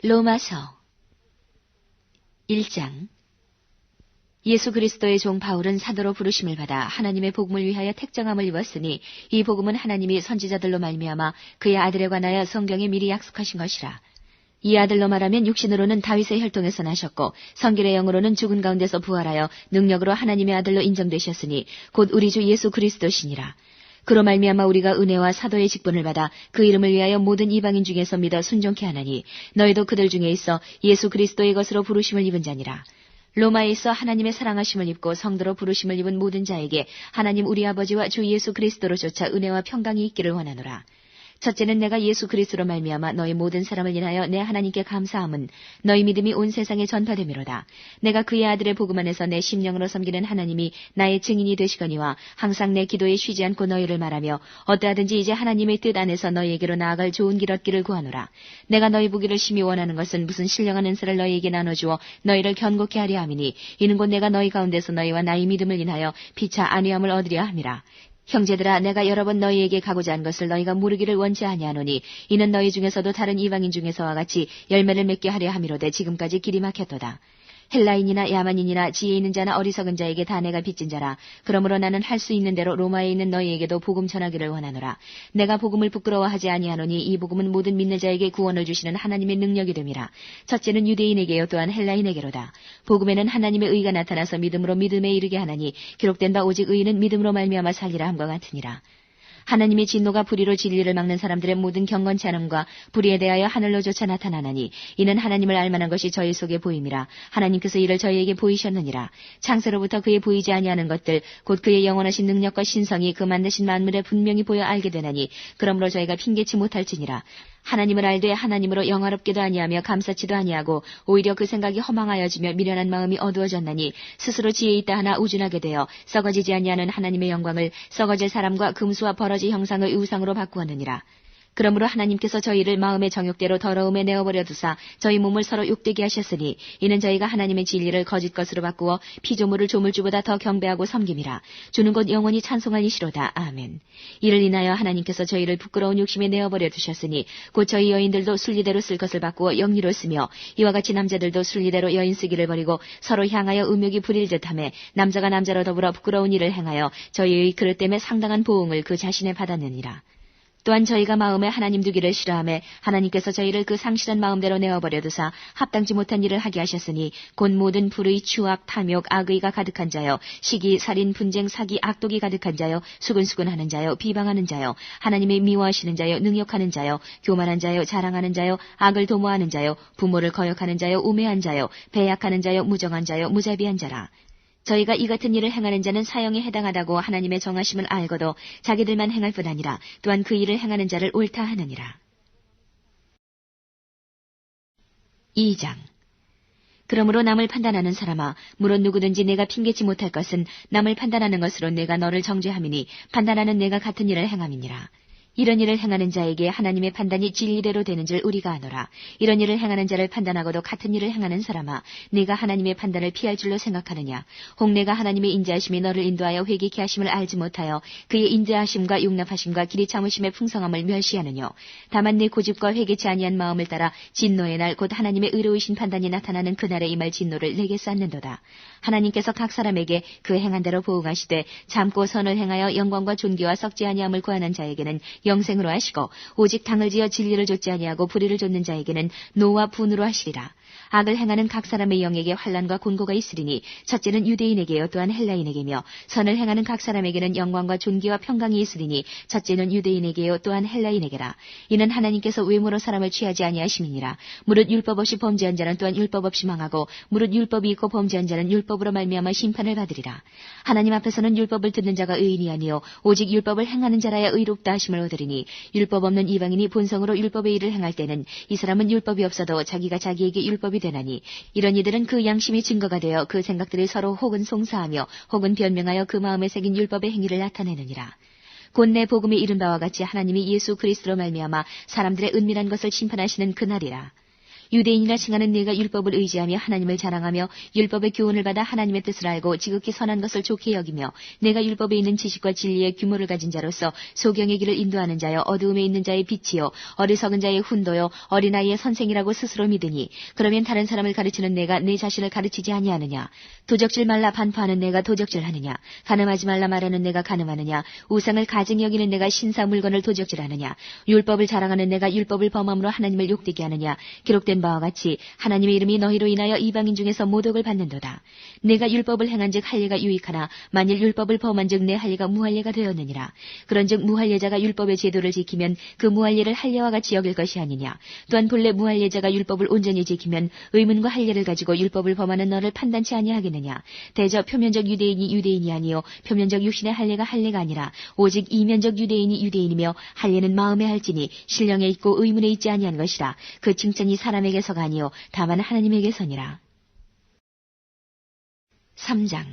로마서 1장. 예수 그리스도의 종 바울은 사도로 부르심을 받아 하나님의 복음을 위하여 택정함을 입었으니 이 복음은 하나님이 선지자들로 말미암아 그의 아들에 관하여 성경에 미리 약속하신 것이라. 이 아들로 말하면 육신으로는 다윗의 혈통에서 나셨고 성결의 영으로는 죽은 가운데서 부활하여 능력으로 하나님의 아들로 인정되셨으니 곧 우리 주 예수 그리스도시니라. 그로 말미암아 우리가 은혜와 사도의 직분을 받아 그 이름을 위하여 모든 이방인 중에서 믿어 순종케 하나니 너희도 그들 중에 있어 예수 그리스도의 것으로 부르심을 입은 자니라. 로마에 있어 하나님의 사랑하심을 입고 성도로 부르심을 입은 모든 자에게 하나님 우리 아버지와 주 예수 그리스도로 쫓아 은혜와 평강이 있기를 원하노라. 첫째는 내가 예수 그리스도로 말미암아 너희 모든 사람을 인하여 내 하나님께 감사함은 너희 믿음이 온 세상에 전파됨이로다. 내가 그의 아들의 복음 안에서 내 심령으로 섬기는 하나님이 나의 증인이 되시거니와 항상 내 기도에 쉬지 않고 너희를 말하며 어떠하든지 이제 하나님의 뜻 안에서 너희에게로 나아갈 좋은 길 얻기를 구하노라. 내가 너희 보기를 심히 원하는 것은 무슨 신령한 은사를 너희에게 나눠주어 너희를 견고케 하려 함이니 이는 곧 내가 너희 가운데서 너희와 나의 믿음을 인하여 피차 안위함을 얻으려 함이라. 형제들아, 내가 여러 번 너희에게 가고자 한 것을 너희가 모르기를 원치 아니하노니 이는 너희 중에서도 다른 이방인 중에서와 같이 열매를 맺게 하려 함이로되 지금까지 길이 막혔도다. 헬라인이나 야만인이나 지혜 있는 자나 어리석은 자에게 다 내가 빚진 자라. 그러므로 나는 할 수 있는 대로 로마에 있는 너희에게도 복음 전하기를 원하노라. 내가 복음을 부끄러워하지 아니하노니 이 복음은 모든 믿는 자에게 구원을 주시는 하나님의 능력이 됨이라. 첫째는 유대인에게요 또한 헬라인에게로다. 복음에는 하나님의 의가 나타나서 믿음으로 믿음에 이르게 하나니 기록된 바 오직 의인은 믿음으로 말미암아 살리라 함과 같으니라. 하나님의 진노가 불의로 진리를 막는 사람들의 모든 경건치 않음과 불의에 대하여 하늘로조차 나타나나니 이는 하나님을 알만한 것이 저희 속에 보임이라. 하나님께서 이를 저희에게 보이셨느니라. 창세로부터 그의 보이지 아니하는 것들 곧 그의 영원하신 능력과 신성이 그 만드신 만물에 분명히 보여 알게 되나니 그러므로 저희가 핑계치 못할지니라. 하나님을 알되 하나님으로 영화롭게도 아니하며 감사치도 아니하고 오히려 그 생각이 허망하여지며 미련한 마음이 어두워졌나니 스스로 지혜 있다 하나 우준하게 되어 썩어지지 아니하는 하나님의 영광을 썩어질 사람과 금수와 버러지 형상의 우상으로 바꾸었느니라. 그러므로 하나님께서 저희를 마음의 정욕대로 더러움에 내어버려 두사 저희 몸을 서로 욕되게 하셨으니 이는 저희가 하나님의 진리를 거짓 것으로 바꾸어 피조물을 조물주보다 더 경배하고 섬김이라. 주는 곧 영원히 찬송할 이시로다. 아멘. 이를 인하여 하나님께서 저희를 부끄러운 욕심에 내어버려 두셨으니 곧 저희 여인들도 순리대로 쓸 것을 바꾸어 영리로 쓰며 이와 같이 남자들도 순리대로 여인 쓰기를 버리고 서로 향하여 음욕이 부릴 듯하며 남자가 남자로 더불어 부끄러운 일을 행하여 저희의 그릇 때문에 상당한 보응을 그 자신에 받았느니라. 또한 저희가 마음에 하나님 두기를 싫어하매 하나님께서 저희를 그 상실한 마음대로 내어버려 두사 합당치 못한 일을 하게 하셨으니 곧 모든 불의, 추악, 탐욕, 악의가 가득한 자여 시기, 살인, 분쟁, 사기, 악독이 가득한 자여 수근수근하는 자여 비방하는 자여 하나님의 미워하시는 자여 능욕하는 자여 교만한 자여 자랑하는 자여 악을 도모하는 자여 부모를 거역하는 자여 우매한 자여 배약하는 자여 무정한 자여 무자비한 자라. 저희가 이 같은 일을 행하는 자는 사형에 해당하다고 하나님의 정하심을 알고도 자기들만 행할 뿐 아니라 또한 그 일을 행하는 자를 옳다 하느니라. 2장. 그러므로 남을 판단하는 사람아, 물론 누구든지 내가 핑계치 못할 것은 남을 판단하는 것으로 내가 너를 정죄함이니 판단하는 내가 같은 일을 행함이니라. 이런 일을 행하는 자에게 하나님의 판단이 진리대로 되는 줄 우리가 아노라. 이런 일을 행하는 자를 판단하고도 같은 일을 행하는 사람아, 네가 하나님의 판단을 피할 줄로 생각하느냐. 혹 내가 하나님의 인자하심이 너를 인도하여 회개케 하심을 알지 못하여 그의 인자하심과 용납하심과 길이 참으심의 풍성함을 멸시하느뇨. 다만 내 고집과 회개치 아니한 마음을 따라 진노의 날 곧 하나님의 의로우신 판단이 나타나는 그날에 임할 진노를 내게 쌓는도다. 하나님께서 각 사람에게 그 행한 대로 보응하시되 참고 선을 행하여 영광과 존귀와 썩지 아니함을 구하는 자에게는 영생으로 하시고 오직 당을 지어 진리를 좇지 아니하고 불의를 좇는 자에게는 노와 분으로 하시리라. 악을 행하는 각 사람의 영에게 환난과 곤고가 있으리니 첫째는 유대인에게요 또한 헬라인에게며 선을 행하는 각 사람에게는 영광과 존귀와 평강이 있으리니 첫째는 유대인에게요 또한 헬라인에게라. 이는 하나님께서 외모로 사람을 취하지 아니하심이니라. 무릇 율법 없이 범죄한 자는 또한 율법 없이 망하고 무릇 율법이 있고 범죄한 자는 율법으로 말미암아 심판을 받으리라. 하나님 앞에서는 율법을 듣는 자가 의인이 아니요 오직 율법을 행하는 자라야 의롭다 하심을 얻으리니 율법 없는 이방인이 본성으로 율법의 일을 행할 때는 이 사람은 율법이 없어도 자기가 자기에게 율법이 되나니 이런 이들은 그 양심이 증거가 되어 그 생각들을 서로 혹은 송사하며 혹은 변명하여 그 마음에 새긴 율법의 행위를 나타내느니라. 곧 내 복음이 이른 바와 같이 하나님이 예수 그리스도로 말미암아 사람들의 은밀한 것을 심판하시는 그날이라. 유대인이라 칭하는 내가 율법을 의지하며 하나님을 자랑하며 율법의 교훈을 받아 하나님의 뜻을 알고 지극히 선한 것을 좋게 여기며 내가 율법에 있는 지식과 진리의 규모를 가진 자로서 소경의 길을 인도하는 자여 어두움에 있는 자의 빛이요 어리석은 자의 훈도요 어린아이의 선생이라고 스스로 믿으니 그러면 다른 사람을 가르치는 내가 내 자신을 가르치지 아니하느냐. 도적질 말라 반포하는 내가 도적질하느냐. 간음하지 말라 말하는 내가 간음하느냐. 우상을 가증히 여기는 내가 신사 물건을 도적질하느냐. 율법을 자랑하는 내가 율법을 범함으로 하나님을 욕되게 하느냐. 기록된 바와 같이 하나님의 이름이 너희로 인하여 이방인 중에서 모독을 받는도다. 내가 율법을 행한즉 할례가 유익하나 만일 율법을 범한즉 내 할례가 무할례가 되었느니라. 그런즉 무할례자가 율법의 제도를 지키면 그 무할례를 할례와 같이 여길 것이 아니냐. 또한 본래 무할례자가 율법을 온전히 지키면 의문과 할례를 가지고 율법을 범하는 너를 판단치 아니하겠느냐. 대저 표면적 유대인이 유대인이 아니요 표면적 육신의 할례가 할례가 아니라 오직 이면적 유대인이 유대인이며 할례는 마음에 할지니 신령에 있고 의문에 있지 아니한 것이라. 그 칭찬이 사람에게서가 아니요 다만 하나님에게서니라. 3장.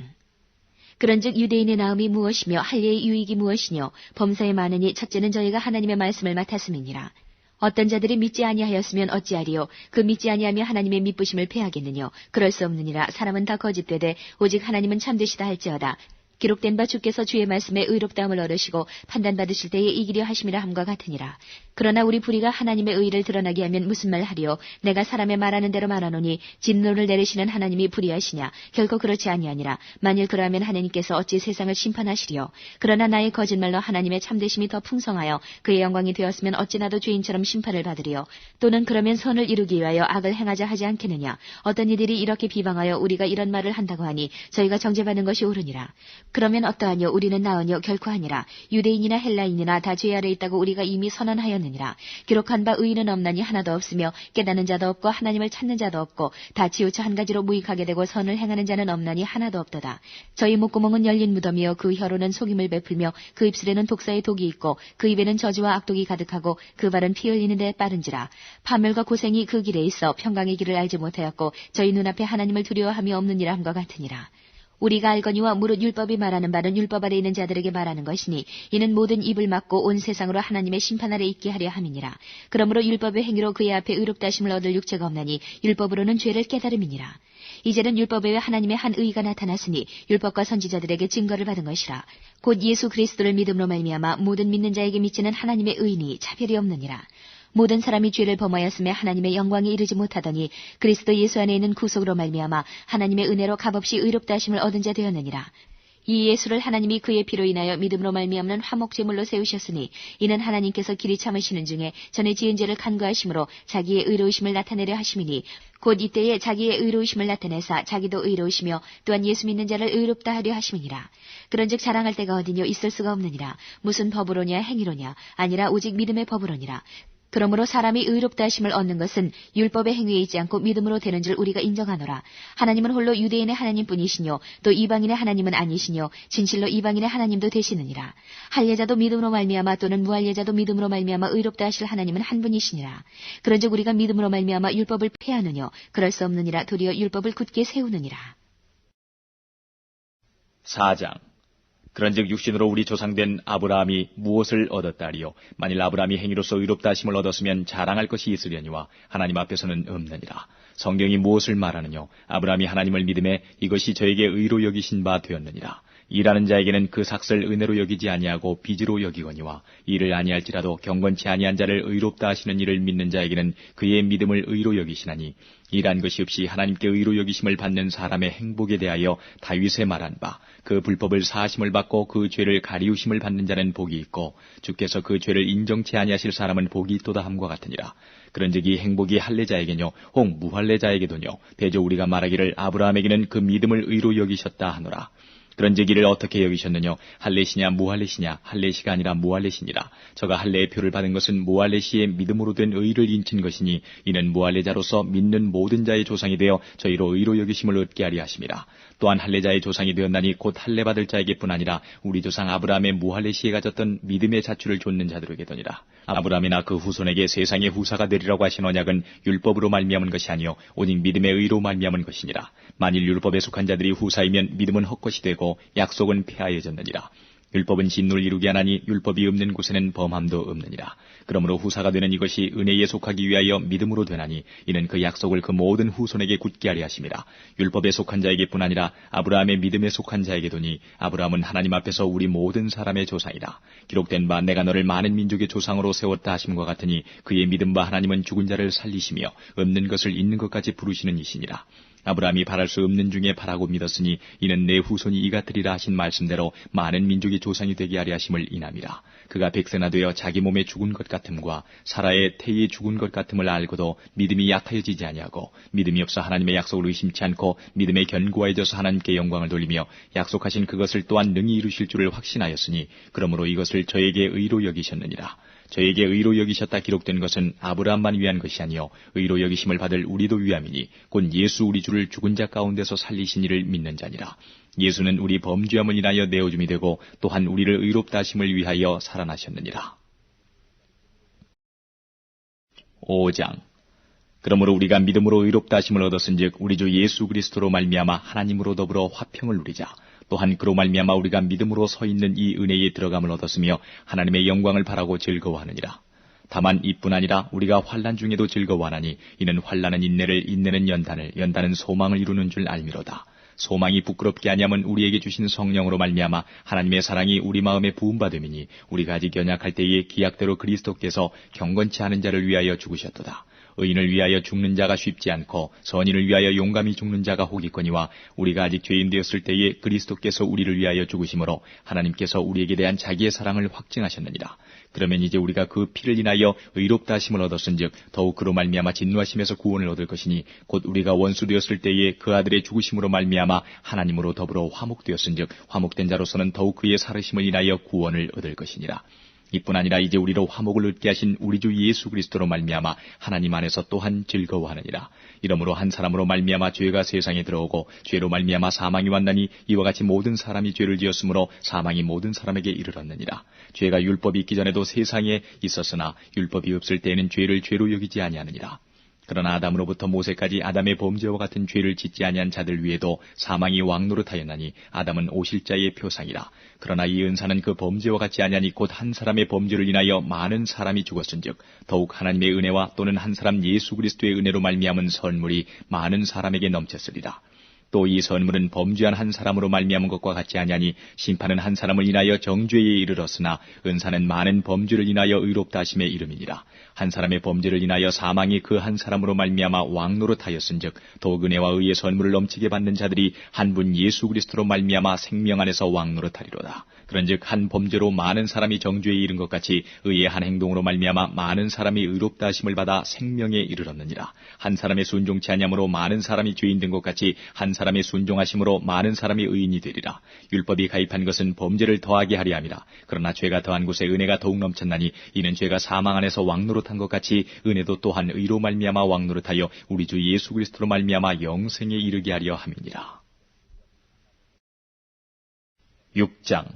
그런즉 유대인의 나음이 무엇이며 할례의 유익이 무엇이뇨. 범사에 많으니 첫째는 저희가 하나님의 말씀을 맡았음이니라. 어떤 자들이 믿지 아니하였으면 어찌하리요. 그 믿지 아니하며 하나님의 믿부심을 패하겠느뇨. 그럴 수 없느니라. 사람은 다 거짓되되 오직 하나님은 참되시다 할지어다. 기록된 바 주께서 주의 말씀에 의롭다함을 얻으시고 판단받으실 때에 이기려 하심이라 함과 같으니라. 그러나 우리 불의가 하나님의 의를 드러나게 하면 무슨 말 하리요. 내가 사람의 말하는 대로 말하노니 진노를 내리시는 하나님이 불의하시냐. 결코 그렇지 아니하니라. 만일 그러하면 하나님께서 어찌 세상을 심판하시리요. 그러나 나의 거짓말로 하나님의 참되심이 더 풍성하여 그의 영광이 되었으면 어찌 나도 죄인처럼 심판을 받으리요. 또는 그러면 선을 이루기 위하여 악을 행하자 하지 않겠느냐. 어떤 이들이 이렇게 비방하여 우리가 이런 말을 한다고 하니 저희가 정죄받는 것이 옳으니라. 그러면 어떠하뇨. 우리는 나으뇨. 결코 아니라. 유대인이나 헬라인이나 다 죄 아래 있다고 우리가 이미 선언하였느니라. 기록한 바 의인은 없나니 하나도 없으며 깨닫는 자도 없고 하나님을 찾는 자도 없고 다 치우쳐 한 가지로 무익하게 되고 선을 행하는 자는 없나니 하나도 없도다. 저희 목구멍은 열린 무덤이요 그 혀로는 속임을 베풀며 그 입술에는 독사의 독이 있고 그 입에는 저주와 악독이 가득하고 그 발은 피 흘리는 데 빠른지라. 파멸과 고생이 그 길에 있어 평강의 길을 알지 못하였고 저희 눈앞에 하나님을 두려워함이 없느니라 함과 같으니라. 우리가 알거니와 무릇 율법이 말하는 바는 율법 아래 있는 자들에게 말하는 것이니 이는 모든 입을 막고 온 세상으로 하나님의 심판 아래 있게 하려 함이니라. 그러므로 율법의 행위로 그의 앞에 의롭다 하심을 얻을 육체가 없나니 율법으로는 죄를 깨달음이니라. 이제는 율법 외에 하나님의 한 의가 나타났으니 율법과 선지자들에게 증거를 받은 것이라. 곧 예수 그리스도를 믿음으로 말미암아 모든 믿는 자에게 미치는 하나님의 의니 차별이 없느니라. 모든 사람이 죄를 범하였음에 하나님의 영광에 이르지 못하더니 그리스도 예수 안에 있는 구속으로 말미암아 하나님의 은혜로 값없이 의롭다 하심을 얻은 자 되었느니라. 이 예수를 하나님이 그의 피로 인하여 믿음으로 말미암는 화목제물로 세우셨으니 이는 하나님께서 길이 참으시는 중에 전에 지은 죄를 간구하심으로 자기의 의로우심을 나타내려 하심이니 곧 이때에 자기의 의로우심을 나타내사 자기도 의로우시며 또한 예수 믿는 자를 의롭다 하려 하심이니라. 그런즉 자랑할 데가 어디뇨. 있을 수가 없느니라. 무슨 법으로냐 행위로냐. 아니라 오직 믿음의 법으로니라. 그러므로 사람이 의롭다 하심을 얻는 것은 율법의 행위에 있지 않고 믿음으로 되는 줄 우리가 인정하노라. 하나님은 홀로 유대인의 하나님뿐이시뇨 또 이방인의 하나님은 아니시뇨 진실로 이방인의 하나님도 되시느니라. 할례자도 믿음으로 말미암아 또는 무할례자도 믿음으로 말미암아 의롭다 하실 하나님은 한 분이시니라. 그런즉 우리가 믿음으로 말미암아 율법을 폐하느뇨. 그럴 수 없느니라. 도리어 율법을 굳게 세우느니라. 4장. 그런즉 육신으로 우리 조상된 아브라함이 무엇을 얻었다리요. 만일 아브라함이 행위로서 의롭다 하심을 얻었으면 자랑할 것이 있으려니와 하나님 앞에서는 없느니라. 성경이 무엇을 말하느뇨. 아브라함이 하나님을 믿음에 이것이 저에게 의로 여기신 바 되었느니라. 일하는 자에게는 그 삭슬 은혜로 여기지 아니하고 빚으로 여기거니와 이를 아니할지라도 경건치 아니한 자를 의롭다 하시는 이를 믿는 자에게는 그의 믿음을 의로 여기시나니 일한 것이 없이 하나님께 의로 여기심을 받는 사람의 행복에 대하여 다윗의 말한 바 그 불법을 사하심을 받고 그 죄를 가리우심을 받는 자는 복이 있고 주께서 그 죄를 인정치 아니하실 사람은 복이 있도다 함과 같으니라. 그런즉 이 행복이 할례자에게뇨 혹 무할례자에게도뇨 대저 우리가 말하기를 아브라함에게는 그 믿음을 의로 여기셨다 하노라. 그런즉 이를 어떻게 여기셨느뇨. 할례시냐 무할례시냐. 할례시가 아니라 무할례시니라. 저가 할례의 표를 받은 것은 무할례시의 믿음으로 된 의를 인친 것이니 이는 무할례자로서 믿는 모든 자의 조상이 되어 저희로 의로 여기심을 얻게 하리 하심이라. 또한 할례자의 조상이 되었나니 곧 할례 받을 자에게뿐 아니라 우리 조상 아브라함의 무할례시에 가졌던 믿음의 자취를 좇는 자들에게더니라. 아브라함이나 그 후손에게 세상의 후사가 되리라고 하신 언약은 율법으로 말미암은 것이 아니요 오직 믿음의 의로 말미암은 것이니라. 만일 율법에 속한 자들이 후사이면 믿음은 헛것이 되고 약속은 폐하여졌느니라. 율법은 진노를 이루게 하나니 율법이 없는 곳에는 범함도 없느니라. 그러므로 후사가 되는 이것이 은혜에 속하기 위하여 믿음으로 되나니 이는 그 약속을 그 모든 후손에게 굳게 하려 하심이라. 율법에 속한 자에게뿐 아니라 아브라함의 믿음에 속한 자에게도니 아브라함은 하나님 앞에서 우리 모든 사람의 조상이라. 기록된 바 내가 너를 많은 민족의 조상으로 세웠다 하심과 같으니 그의 믿음 바 하나님은 죽은 자를 살리시며 없는 것을 있는 것까지 부르시는 이시니라. 아브라함이 바랄 수 없는 중에 바라고 믿었으니 이는 내 후손이 이같으리라 하신 말씀대로 많은 민족의 조상이 되게 하려 하심을 인함이라. 그가 백세나 되어 자기 몸에 죽은 것 같음과 사라의 태에 죽은 것 같음을 알고도 믿음이 약하여지지 아니하고 믿음이 없어 하나님의 약속을 의심치 않고 믿음에 견고해져서 하나님께 영광을 돌리며 약속하신 그것을 또한 능히 이루실 줄을 확신하였으니 그러므로 이것을 저에게 의로 여기셨느니라. 저에게 의로 여기셨다 기록된 것은 아브라함만 위한 것이 아니요 의로 여기심을 받을 우리도 위함이니 곧 예수 우리 주를 죽은 자 가운데서 살리신 이를 믿는 자니라. 예수는 우리 범죄함을 인하여 내어줌이 되고 또한 우리를 의롭다 하심을 위하여 살아나셨느니라. 5장. 그러므로 우리가 믿음으로 의롭다 하심을 얻었은즉 우리 주 예수 그리스도로 말미암아 하나님으로 더불어 화평을 누리자. 또한 그로 말미암아 우리가 믿음으로 서 있는 이 은혜에 들어감을 얻었으며 하나님의 영광을 바라고 즐거워하느니라. 다만 이뿐 아니라 우리가 환난 중에도 즐거워하나니 이는 환난은 인내를, 인내는 연단을, 연단은 소망을 이루는 줄 알미로다. 소망이 부끄럽게 하냐면 우리에게 주신 성령으로 말미암아 하나님의 사랑이 우리 마음에 부음받음이니 우리가 아직 연약할 때에 기약대로 그리스도께서 경건치 않은 자를 위하여 죽으셨도다. 의인을 위하여 죽는 자가 쉽지 않고 선인을 위하여 용감히 죽는 자가 혹이거니와 우리가 아직 죄인 되었을 때에 그리스도께서 우리를 위하여 죽으심으로 하나님께서 우리에게 대한 자기의 사랑을 확증하셨느니라. 그러면 이제 우리가 그 피를 인하여 의롭다 하심을 얻었은즉 더욱 그로 말미암아 진노하심에서 구원을 얻을 것이니 곧 우리가 원수 되었을 때에 그 아들의 죽으심으로 말미암아 하나님으로 더불어 화목되었은즉 화목된 자로서는 더욱 그의 살으심을 인하여 구원을 얻을 것이니라. 이뿐 아니라 이제 우리로 화목을 얻게 하신 우리 주 예수 그리스도로 말미암아 하나님 안에서 또한 즐거워하느니라. 이러므로 한 사람으로 말미암아 죄가 세상에 들어오고 죄로 말미암아 사망이 왔나니 이와 같이 모든 사람이 죄를 지었으므로 사망이 모든 사람에게 이르렀느니라. 죄가 율법이 있기 전에도 세상에 있었으나 율법이 없을 때에는 죄를 죄로 여기지 아니하느니라. 그러나 아담으로부터 모세까지 아담의 범죄와 같은 죄를 짓지 아니한 자들 위에도 사망이 왕노릇하였나니 아담은 오실자의 표상이라. 그러나 이 은사는 그 범죄와 같지 아니하니 곧 한 사람의 범죄를 인하여 많은 사람이 죽었은즉 더욱 하나님의 은혜와 또는 한 사람 예수 그리스도의 은혜로 말미암은 선물이 많은 사람에게 넘쳤으리라. 또 이 선물은 범죄한 한 사람으로 말미암은 것과 같지 아니하니 심판은 한 사람을 인하여 정죄에 이르렀으나 은사는 많은 범죄를 인하여 의롭다 하심의 이름이니라. 한 사람의 범죄를 인하여 사망이 그 한 사람으로 말미암아 왕노릇하였은즉 더욱 은혜와 의의 선물을 넘치게 받는 자들이 한 분 예수 그리스도로 말미암아 생명 안에서 왕노릇하리로다. 그런즉 한 범죄로 많은 사람이 정죄에 이른 것 같이 의의 한 행동으로 말미암아 많은 사람이 의롭다 하심을 받아 생명에 이르렀느니라. 한 사람의 순종치 아니함으로 많은 사람이 죄인 된 것 같이 한 사람의 순종하심으로 많은 사람이 의인이 되리라. 율법이 가입한 것은 범죄를 더하게 하려 함이라. 그러나 죄가 더한 곳에 은혜가 더욱 넘쳤나니 이는 죄가 사망 안에서 왕노릇한 것 같이 은혜도 또한 의로 말미암아 왕노릇하여 우리 주 예수 그리스도로 말미암아 영생에 이르게 하려 함이니라. 6장.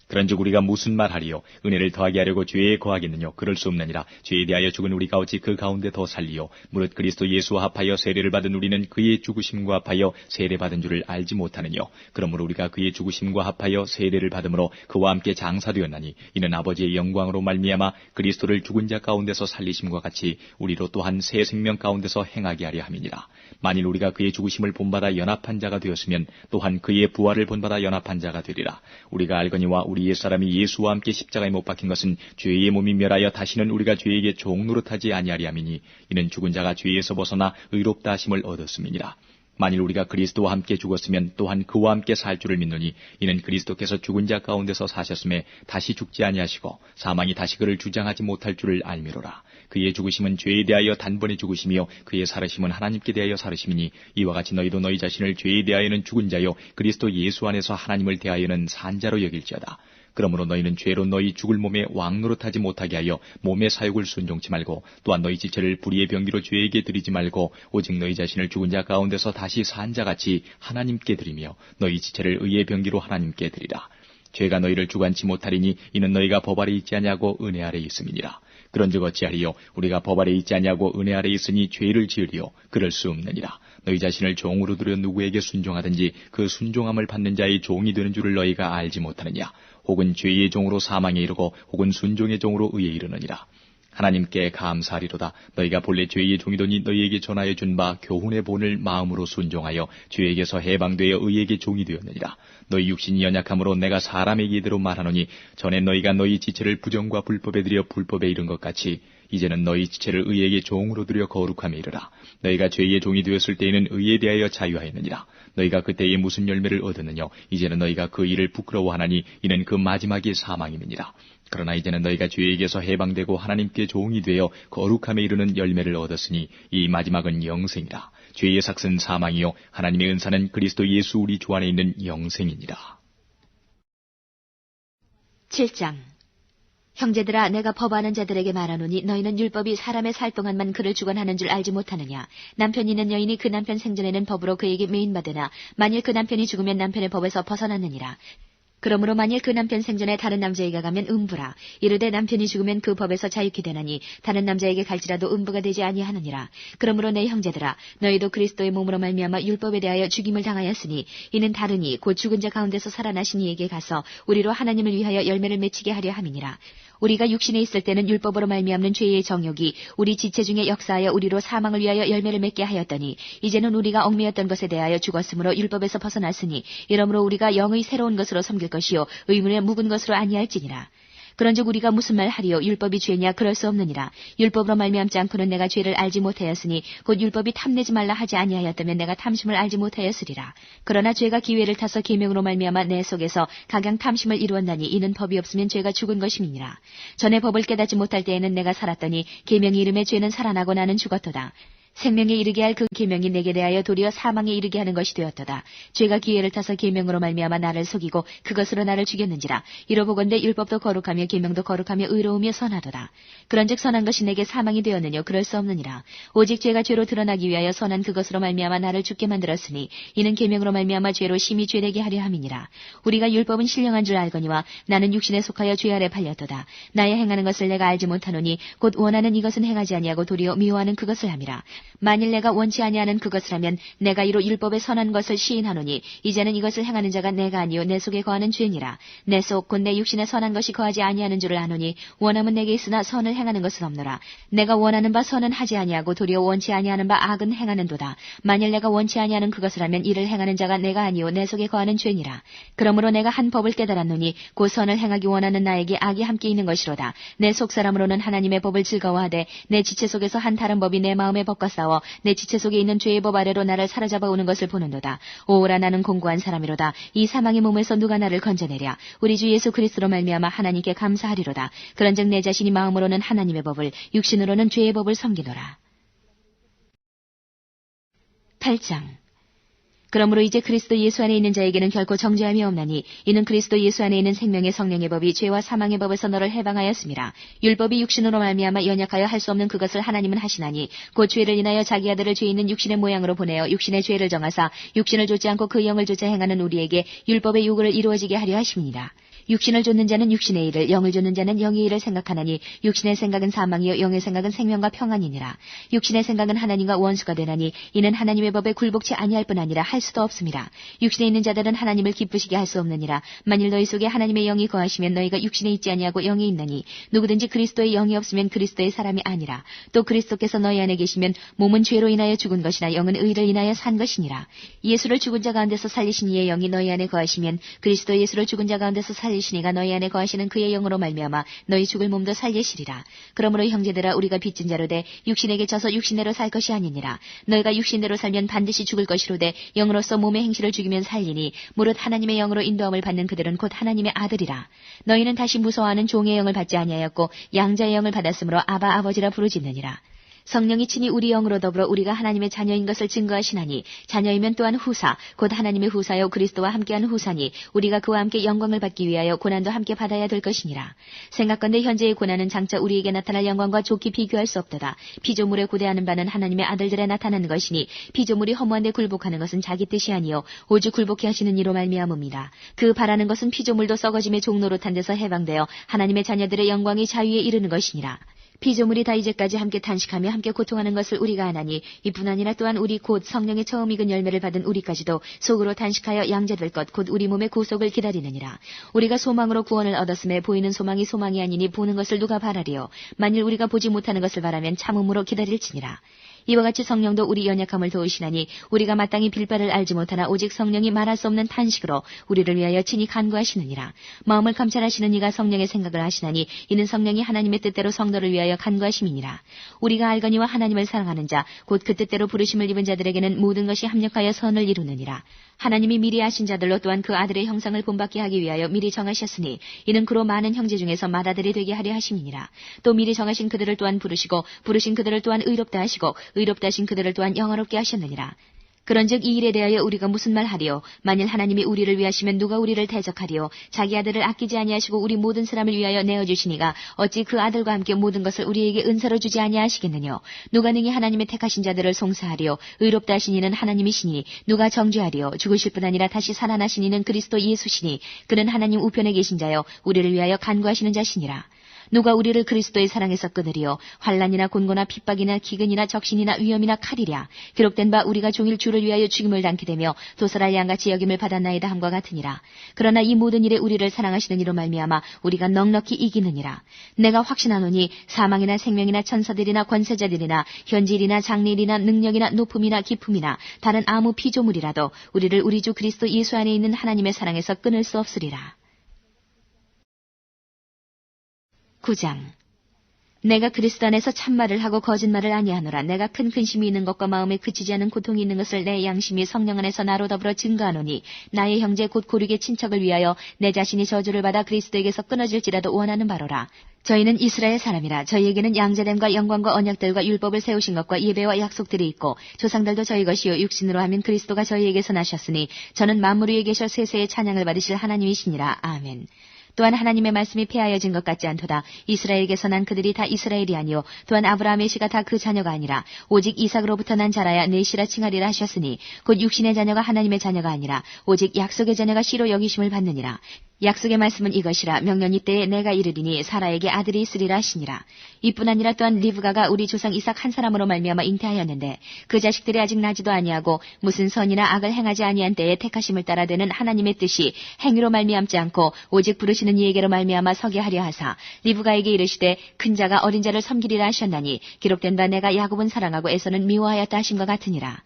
그런즉 우리가 무슨 말하리요? 은혜를 더하게 하려고 죄에 거하겠느냐? 그럴 수 없느니라. 죄에 대하여 죽은 우리가 어찌 그 가운데 더 살리요? 무릇 그리스도 예수와 합하여 세례를 받은 우리는 그의 죽으심과 합하여 세례받은 줄을 알지 못하느냐? 그러므로 우리가 그의 죽으심과 합하여 세례를 받음으로 그와 함께 장사되었나니 이는 아버지의 영광으로 말미암아 그리스도를 죽은 자 가운데서 살리심과 같이 우리로 또한 새 생명 가운데서 행하게 하려 함이니라. 만일 우리가 그의 죽으심을 본받아 연합한 자가 되었으면 또한 그의 부활을 본받아 연합한 자가 되리라. 우리가 알거니와 우리 옛사람이 예수와 함께 십자가에 못 박힌 것은 죄의 몸이 멸하여 다시는 우리가 죄에게 종노릇하지 아니하리 함이니 이는 죽은 자가 죄에서 벗어나 의롭다 하심을 얻었음이니라. 만일 우리가 그리스도와 함께 죽었으면 또한 그와 함께 살 줄을 믿노니 이는 그리스도께서 죽은 자 가운데서 사셨음에 다시 죽지 아니하시고 사망이 다시 그를 주장하지 못할 줄을 알미로라. 그의 죽으심은 죄에 대하여 단번에 죽으시며 그의 살으심은 하나님께 대하여 살으심이니 이와 같이 너희도 너희 자신을 죄에 대하여는 죽은 자요 그리스도 예수 안에서 하나님을 대하여는 산 자로 여길지어다. 그러므로 너희는 죄로 너희 죽을 몸에 왕노릇하지 못하게 하여 몸의 사욕을 순종치 말고 또한 너희 지체를 불의의 병기로 죄에게 드리지 말고 오직 너희 자신을 죽은 자 가운데서 다시 산 자같이 하나님께 드리며 너희 지체를 의의 병기로 하나님께 드리라. 죄가 너희를 주관치 못하리니 이는 너희가 법 아래 있지 아니하고 은혜 아래 있음이니라. 그런즉 어찌하리요? 우리가 법 아래 있지 아니하고 은혜 아래 있으니 죄를 지으리요? 그럴 수 없느니라. 너희 자신을 종으로 들여 누구에게 순종하든지 그 순종함을 받는 자의 종이 되는 줄을 너희가 알지 못하느냐? 혹은 죄의 종으로 사망에 이르고 혹은 순종의 종으로 의에 이르느니라. 하나님께 감사하리로다. 너희가 본래 죄의 종이더니 너희에게 전하여 준 바 교훈의 본을 마음으로 순종하여 죄에게서 해방되어 의에게 종이 되었느니라. 너희 육신이 연약함으로 내가 사람에게 이대로 말하노니 전에 너희가 너희 지체를 부정과 불법에 들여 불법에 이른 것 같이 이제는 너희 지체를 의에게 종으로 들여 거룩함에 이르라. 너희가 죄의 종이 되었을 때에는 의에 대하여 자유하였느니라. 너희가 그때에 무슨 열매를 얻었느냐? 이제는 너희가 그 일을 부끄러워하나니 이는 그 마지막이 사망임이니라. 그러나 이제는 너희가 죄에게서 해방되고 하나님께 종이 되어 거룩함에 이르는 열매를 얻었으니 이 마지막은 영생이라. 죄의 삭은 사망이요 하나님의 은사는 그리스도 예수 우리 주 안에 있는 영생이니라. 7장. 형제들아, 내가 법하는 자들에게 말하노니 너희는 율법이 사람의 살 동안만 그를 주관하는 줄 알지 못하느냐. 남편이 있는 여인이 그 남편 생전에는 법으로 그에게 매인받으나 만일 그 남편이 죽으면 남편의 법에서 벗어났느니라. 그러므로 만일 그 남편 생전에 다른 남자에게 가면 음부라. 이르되 남편이 죽으면 그 법에서 자유케 되나니 다른 남자에게 갈지라도 음부가 되지 아니하느니라. 그러므로 내 형제들아, 너희도 그리스도의 몸으로 말미암아 율법에 대하여 죽임을 당하였으니 이는 다르니 곧 죽은 자 가운데서 살아나신 이에게 가서 우리로 하나님을 위하여 열매를 맺히게 하려 함이니라. 우리가 육신에 있을 때는 율법으로 말미암는 죄의 정욕이 우리 지체 중에 역사하여 우리로 사망을 위하여 열매를 맺게 하였더니 이제는 우리가 얽매였던 것에 대하여 죽었으므로 율법에서 벗어났으니 이러므로 우리가 영의 새로운 것으로 섬길 것이요 의문의 묵은 것으로 아니할지니라. 그런즉 우리가 무슨 말 하리요? 율법이 죄냐? 그럴 수 없느니라. 율법으로 말미암지 않고는 내가 죄를 알지 못하였으니 곧 율법이 탐내지 말라 하지 아니하였다면 내가 탐심을 알지 못하였으리라. 그러나 죄가 기회를 타서 계명으로 말미암아 내 속에서 각양 탐심을 이루었나니 이는 법이 없으면 죄가 죽은 것임이니라. 전에 법을 깨닫지 못할 때에는 내가 살았더니 계명이 이름에 죄는 살아나고 나는 죽었도다. 생명에 이르게 할 그 계명이 내게 대하여 도리어 사망에 이르게 하는 것이 되었도다. 죄가 기회를 타서 계명으로 말미암아 나를 속이고 그것으로 나를 죽였는지라. 이러보건대 율법도 거룩하며 계명도 거룩하며 의로우며 선하도다. 그런즉 선한 것이 내게 사망이 되었느뇨? 그럴 수 없느니라. 오직 죄가 죄로 드러나기 위하여 선한 그것으로 말미암아 나를 죽게 만들었으니 이는 계명으로 말미암아 죄로 심히 죄되게 하려 함이니라. 우리가 율법은 신령한 줄 알거니와 나는 육신에 속하여 죄 아래 팔렸도다. 나의 행하는 것을 내가 알지 못하노니 곧 원하는 이것은 행하지 아니하고 도리어 미워하는 그것을 함이라. 만일 내가 원치 아니하는 그것을 하면 내가 이로 율법의 선한 것을 시인하노니 이제는 이것을 행하는 자가 내가 아니요 내 속에 거하는 죄니라. 내 속 곧 내 육신에 선한 것이 거하지 아니하는 줄을 아노니 원함은 내게 있으나 선을 행하는 것은 없노라. 내가 원하는 바 선은 하지 아니하고 도리어 원치 아니하는 바 악은 행하는도다. 만일 내가 원치 아니하는 그것을 하면 이를 행하는 자가 내가 아니요 내 속에 거하는 죄니라. 그러므로 내가 한 법을 깨달았노니 곧 선을 행하기 원하는 나에게 악이 함께 있는 것이로다. 내 속 사람으로는 하나님의 법을 즐거워하되 내 지체 속에서 한 다른 법이 내 마음의 법과 싸워 내 지체 속에 있는 죄의 법 아래로 나를 사로잡아 오는 것을 보는도다. 오라, 나는 공고한 사람이로다. 이 사망의 몸에서 누가 나를 건져내랴. 우리 주 예수 그리스도로 말미암아 하나님께 감사하리로다. 그런즉 내 자신이 마음으로는 하나님의 법을 육신으로는 죄의 법을 섬기노라. 8장. 그러므로 이제 그리스도 예수 안에 있는 자에게는 결코 정죄함이 없나니 이는 그리스도 예수 안에 있는 생명의 성령의 법이 죄와 사망의 법에서 너를 해방하였음이라. 율법이 육신으로 말미암아 연약하여 할 수 없는 그것을 하나님은 하시나니 곧 죄를 인하여 자기 아들을 죄 있는 육신의 모양으로 보내어 육신의 죄를 정하사 육신을 좇지 않고 그 영을 좇아 행하는 우리에게 율법의 요구를 이루어지게 하려 하심이니라. 육신을 좇는 자는 육신의 일을, 영을 좇는 자는 영의 일을 생각하나니 육신의 생각은 사망이요 영의 생각은 생명과 평안이니라. 육신의 생각은 하나님과 원수가 되나니 이는 하나님의 법에 굴복치 아니할 뿐 아니라 할 수도 없음이라. 육신에 있는 자들은 하나님을 기쁘시게 할 수 없느니라. 만일 너희 속에 하나님의 영이 거하시면 너희가 육신에 있지 아니하고 영에 있나니 누구든지 그리스도의 영이 없으면 그리스도의 사람이 아니라. 또 그리스도께서 너희 안에 계시면 몸은 죄로 인하여 죽은 것이나 영은 의를 인하여 산 것이니라. 예수를 죽은 자 가운데서 살리신 이의 영이 너희 안에 거하시면 그리스도 예수를 죽은 자 가운데서 살리시니가 너희 안에 거하시는 그의 영으로 말미암아 너희 죽을 몸도 살리시리라. 그러므로 형제들아, 우리가 빚진 자로 돼 육신에게 져서 육신대로 살 것이 아니니라. 너희가 육신대로 살면 반드시 죽을 것이로되 영으로서 몸의 행실을 죽이면 살리니 무릇 하나님의 영으로 인도함을 받는 그들은 곧 하나님의 아들이라. 너희는 다시 무서워하는 종의 영을 받지 아니하였고 양자의 영을 받았으므로 아바 아버지라 부르짖느니라. 성령이 친히 우리 영으로 더불어 우리가 하나님의 자녀인 것을 증거하시나니 자녀이면 또한 후사 곧 하나님의 후사요 그리스도와 함께한 후사니 우리가 그와 함께 영광을 받기 위하여 고난도 함께 받아야 될 것이니라. 생각건대 현재의 고난은 장차 우리에게 나타날 영광과 좋게 비교할 수 없도다. 피조물에 고대하는 바는 하나님의 아들들에 나타나는 것이니 피조물이 허무한 데 굴복하는 것은 자기 뜻이 아니요 오직 굴복해 하시는 이로 말미암음이라. 그 바라는 것은 피조물도 썩어짐의 종노릇한 데서 해방되어 하나님의 자녀들의 영광이 자유에 이르는 것이니라. 피조물이 다 이제까지 함께 탄식하며 함께 고통하는 것을 우리가 아나니 이뿐 아니라 또한 우리 곧 성령의 처음 익은 열매를 받은 우리까지도 속으로 탄식하여 양자될 것 곧 우리 몸의 구속을 기다리느니라. 우리가 소망으로 구원을 얻었음에 보이는 소망이 소망이 아니니 보는 것을 누가 바라리요. 만일 우리가 보지 못하는 것을 바라면 참음으로 기다릴지니라. 이와 같이 성령도 우리 연약함을 도우시나니 우리가 마땅히 빌바를 알지 못하나 오직 성령이 말할 수 없는 탄식으로 우리를 위하여 친히 간구하시느니라. 마음을 감찰하시는 이가 성령의 생각을 하시나니 이는 성령이 하나님의 뜻대로 성도를 위하여 간구하심이니라. 우리가 알거니와 하나님을 사랑하는 자 곧 그 뜻대로 부르심을 입은 자들에게는 모든 것이 합력하여 선을 이루느니라. 하나님이 미리 하신 자들로 또한 그 아들의 형상을 본받게 하기 위하여 미리 정하셨으니 이는 그로 많은 형제 중에서 맏아들이 되게 하려 하심이니라. 또 미리 정하신 그들을 또한 부르시고 부르신 그들을 또한 의롭다 하시고 의롭다 하신 그들을 또한 영화롭게 하셨느니라. 그런즉 이 일에 대하여 우리가 무슨 말 하리요? 만일 하나님이 우리를 위하시면 누가 우리를 대적하리요? 자기 아들을 아끼지 아니하시고 우리 모든 사람을 위하여 내어주시니가 어찌 그 아들과 함께 모든 것을 우리에게 은사로 주지 아니하시겠느냐? 누가 능히 하나님의 택하신 자들을 송사하리요? 의롭다 하신 이는 하나님이시니 누가 정죄하리요? 죽으실 뿐 아니라 다시 살아나신 이는 그리스도 예수시니 그는 하나님 우편에 계신 자여 우리를 위하여 간구하시는 자시니라. 누가 우리를 그리스도의 사랑에서 끊으리요? 환난이나 곤고나 핍박이나 기근이나 적신이나 위험이나 칼이랴. 기록된 바 우리가 종일 주를 위하여 죽임을 당케 되며 도살할 양같이 여김을 받았나이다 함과 같으니라. 그러나 이 모든 일에 우리를 사랑하시는 이로 말미암아 우리가 넉넉히 이기느니라. 내가 확신하노니 사망이나 생명이나 천사들이나 권세자들이나 현질이나 장래일이나 능력이나 높음이나 깊음이나 다른 아무 피조물이라도 우리를 우리 주 그리스도 예수 안에 있는 하나님의 사랑에서 끊을 수 없으리라. 9장. 내가 그리스도 안에서 참말을 하고 거짓말을 아니하노라. 내가 큰 근심이 있는 것과 마음에 그치지 않은 고통이 있는 것을 내 양심이 성령 안에서 나로 더불어 증거하노니 나의 형제 곧 고륙의 친척을 위하여 내 자신이 저주를 받아 그리스도에게서 끊어질지라도 원하는 바로라. 저희는 이스라엘 사람이라. 저희에게는 양자됨과 영광과 언약들과 율법을 세우신 것과 예배와 약속들이 있고 조상들도 저희 것이요 육신으로 하면 그리스도가 저희에게서 나셨으니 저는 만물 위에 계셔 세세의 찬양을 받으실 하나님이시니라. 아멘. 또한 하나님의 말씀이 폐하여진 것 같지 않도다. 이스라엘에게서 난 그들이 다 이스라엘이 아니요 또한 아브라함의 씨가 다 그 자녀가 아니라 오직 이삭으로부터 난 자라야 내 씨라 칭하리라 하셨으니 곧 육신의 자녀가 하나님의 자녀가 아니라 오직 약속의 자녀가 씨로 여기심을 받느니라. 약속의 말씀은 이것이라. 명년이 때에 내가 이르리니 사라에게 아들이 있으리라 하시니라. 이뿐 아니라 또한 리브가가 우리 조상 이삭 한 사람으로 말미암아 잉태하였는데 그 자식들이 아직 나지도 아니하고 무슨 선이나 악을 행하지 아니한 때에 택하심을 따라 되는 하나님의 뜻이 행위로 말미암지 않고 오직 부르시는 이에게로 말미암아 서게 하려 하사 리브가에게 이르시되 큰 자가 어린 자를 섬기리라 하셨나니 기록된 바 내가 야곱은 사랑하고 에서는 미워하였다 하심과 같으니라.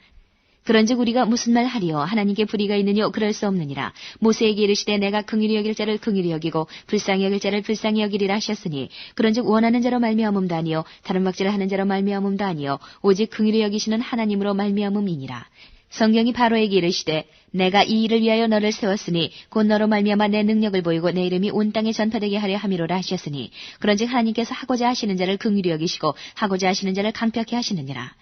그런즉 우리가 무슨 말 하리요? 하나님께 불의가 있느뇨? 그럴 수 없느니라. 모세에게 이르시되 내가 긍휼히 여길 자를 긍휼히 여기고 불쌍히 여길 자를 불쌍히 여기리라 하셨으니 그런즉 원하는 자로 말미암음도 아니요 다른 막지를 하는 자로 말미암음도 아니요 오직 긍휼히 여기시는 하나님으로 말미암음이니라. 성경이 바로에게 이르시되 내가 이 일을 위하여 너를 세웠으니 곧 너로 말미암아 내 능력을 보이고 내 이름이 온 땅에 전파되게 하려 함이로라 하셨으니 그런즉 하나님께서 하고자 하시는 자를 긍휼히 여기시고 하고자 하시는 자를 강평케 하시느니라.